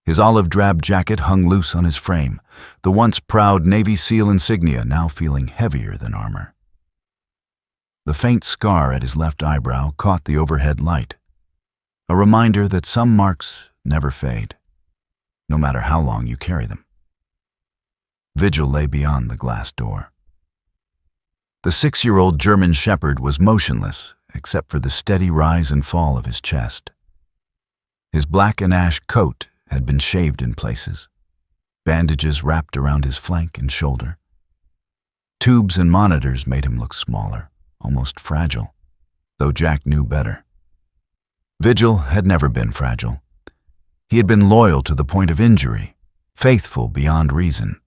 A: His olive-drab jacket hung loose on his frame, the once proud Navy SEAL insignia now feeling heavier than armor. The faint scar at his left eyebrow caught the overhead light, a reminder that some marks never fade, no matter how long you carry them. Vigil lay beyond the glass door. The 6-year-old German shepherd was motionless except for the steady rise and fall of his chest. His black and ash coat had been shaved in places, bandages wrapped around his flank and shoulder. Tubes and monitors made him look smaller, almost fragile, though Jack knew better. Vigil had never been fragile. He had been loyal to the point of injury, faithful beyond reason.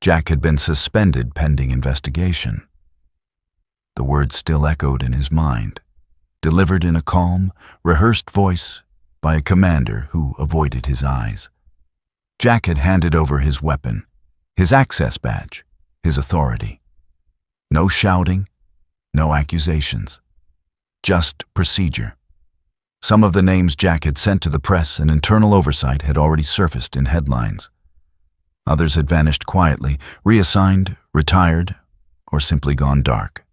A: Jack had been suspended pending investigation. The words still echoed in his mind, delivered in a calm, rehearsed voice by a commander who avoided his eyes. Jack had handed over his weapon, his access badge, his authority. No shouting, no accusations, just procedure. Some of the names Jack had sent to the press and internal oversight had already surfaced in headlines. Others had vanished quietly, reassigned, retired, or simply gone dark.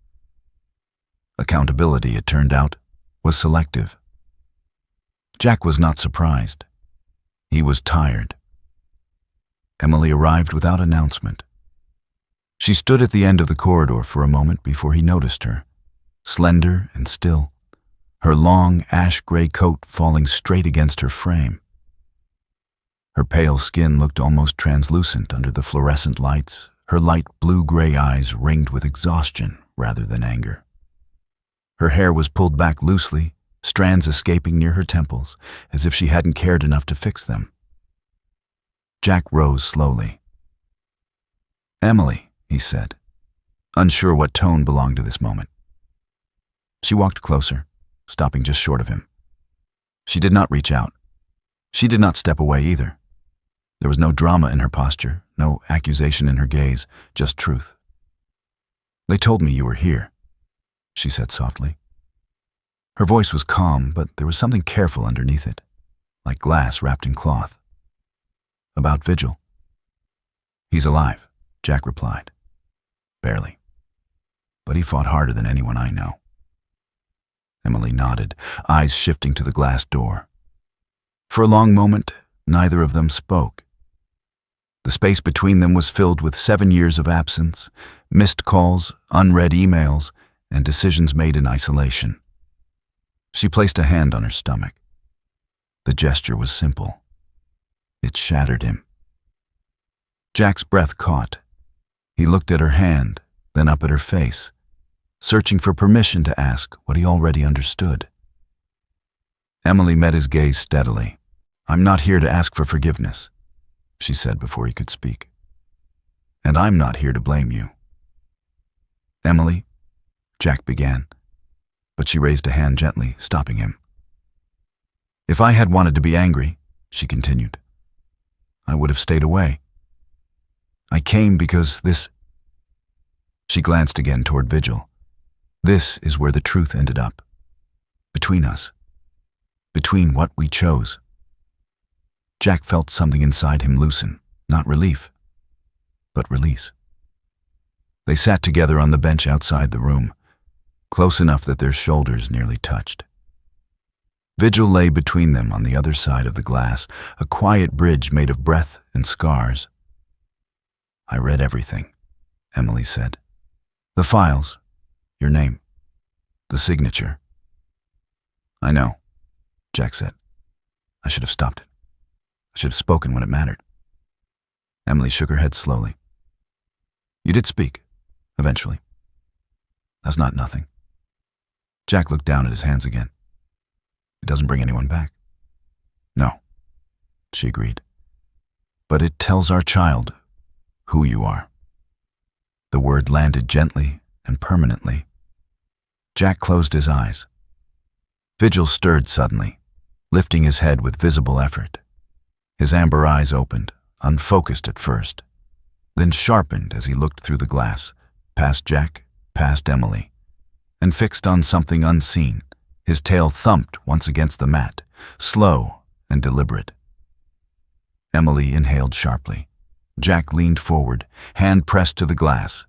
A: Accountability, it turned out, was selective. Jack was not surprised. He was tired. Emily arrived without announcement. She stood at the end of the corridor for a moment before he noticed her, slender and still, her long ash-gray coat falling straight against her frame. Her pale skin looked almost translucent under the fluorescent lights, her light blue-gray eyes ringed with exhaustion rather than anger. Her hair was pulled back loosely, strands escaping near her temples, as if she hadn't cared enough to fix them. Jack rose slowly. "Emily," he said, unsure what tone belonged to this moment. She walked closer, stopping just short of him. She did not reach out. She did not step away either. There was no drama in her posture, no accusation in her gaze, just truth. "They told me you were here," she said softly. Her voice was calm, but there was something careful underneath it, like glass wrapped in cloth. "About Vigil?" "He's alive," Jack replied. "Barely. But he fought harder than anyone I know." Emily nodded, eyes shifting to the glass door. For a long moment, neither of them spoke. The space between them was filled with 7 years of absence, missed calls, unread emails, and decisions made in isolation. She placed a hand on her stomach. The gesture was simple. It shattered him. Jack's breath caught. He looked at her hand, then up at her face, searching for permission to ask what he already understood. Emily met his gaze steadily. "I'm not here to ask for forgiveness," she said before he could speak. and I'm not here to blame you. Emily, Jack began, but she raised a hand gently, stopping him. If I had wanted to be angry, she continued, I would have stayed away. I came because this... She glanced again toward Vigil. This is where the truth ended up. Between us. Between what we chose. Jack felt something inside him loosen, not relief, but release. They sat together on the bench outside the room, close enough that their shoulders nearly touched. Vigil lay between them on the other side of the glass, a quiet bridge made of breath and scars. I read everything, Emily said. The files, your name, the signature. I know, Jack said. I should have stopped it. I should have spoken when it mattered. Emily shook her head slowly. You did speak, eventually. That's not nothing. Jack looked down at his hands again. It doesn't bring anyone back. No, she agreed. But it tells our child who you are. The word landed gently and permanently. Jack closed his eyes. Vigil stirred suddenly, lifting his head with visible effort. His amber eyes opened, unfocused at first, then sharpened as he looked through the glass, past Jack, past Emily, and fixed on something unseen. His tail thumped once against the mat, slow and deliberate. Emily inhaled sharply. Jack leaned forward, hand pressed to the glass.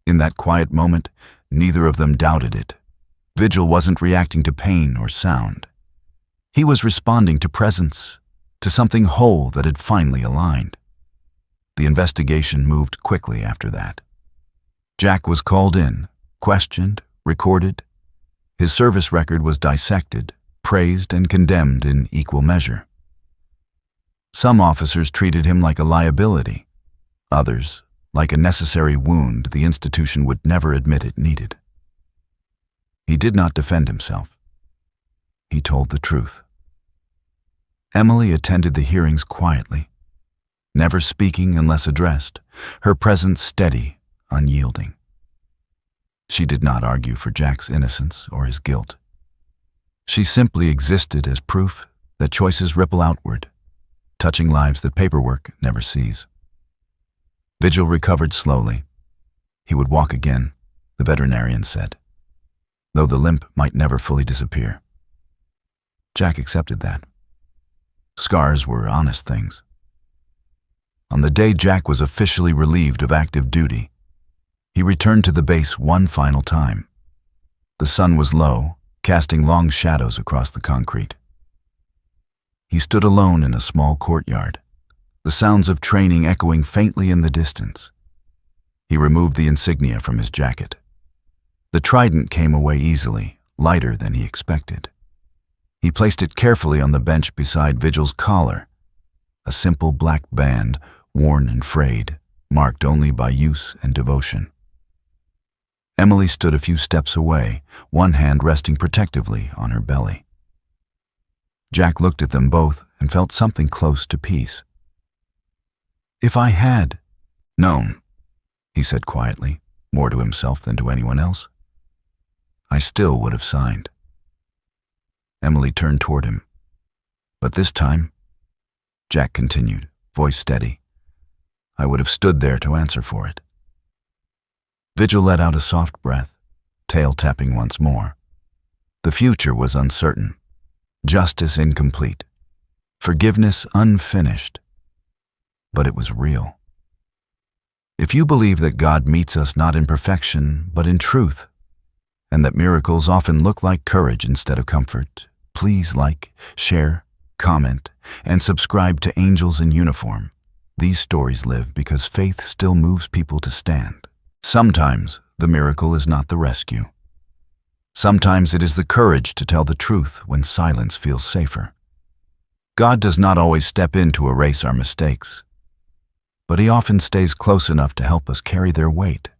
A: In that quiet moment, neither of them doubted it. Vigil wasn't reacting to pain or sound. He was responding to presence, to something whole that had finally aligned. The investigation moved quickly after that. Jack was called in, questioned, recorded. His service record was dissected, praised and condemned in equal measure. Some officers treated him like a liability, others like a necessary wound the institution would never admit it needed. He did not defend himself. He told the truth. Emily attended the hearings quietly, never speaking unless addressed, her presence steady, unyielding. She did not argue for Jack's innocence or his guilt. She simply existed as proof that choices ripple outward, touching lives that paperwork never sees. Vigil recovered slowly. He would walk again, the veterinarian said, though the limp might never fully disappear. Jack accepted that. Scars were honest things. On the day Jack was officially relieved of active duty, he returned to the base one final time. The sun was low, casting long shadows across the concrete. He stood alone in a small courtyard, the sounds of training echoing faintly in the distance. He removed the insignia from his jacket. The trident came away easily, lighter than he expected. He placed it carefully on the bench beside Vigil's collar, a simple black band, worn and frayed, marked only by use and devotion. Emily stood a few steps away, one hand resting protectively on her belly. Jack looked at them both and felt something close to peace. If I had known, he said quietly, more to himself than to anyone else, I still would have signed. Emily turned toward him. But this time, Jack continued, voice steady, I would have stood there to answer for it. Vigil let out a soft breath, tail tapping once more. The future was uncertain, justice incomplete, forgiveness unfinished, but it was real. If you believe that God meets us not in perfection, but in truth, and that miracles often look like courage instead of comfort, please like, share, comment, and subscribe to Angels in Uniform. These stories live because faith still moves people to stand. Sometimes the miracle is not the rescue. Sometimes it is the courage to tell the truth when silence feels safer. God does not always step in to erase our mistakes, but He often stays close enough to help us carry their weight.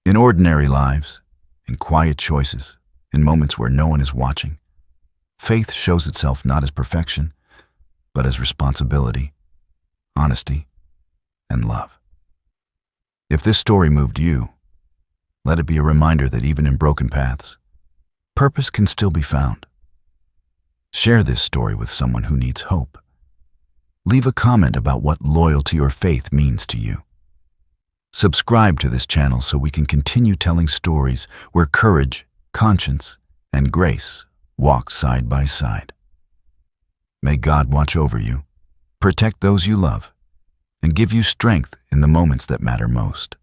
A: In ordinary lives, in quiet choices, in moments where no one is watching, faith shows itself not as perfection, but as responsibility, honesty, and love. If this story moved you, let it be a reminder that even in broken paths, purpose can still be found. Share this story with someone who needs hope. Leave a comment about what loyalty or faith means to you. Subscribe to this channel so we can continue telling stories where courage, conscience, and grace walk side by side. May God watch over you, protect those you love, and give you strength in the moments that matter most.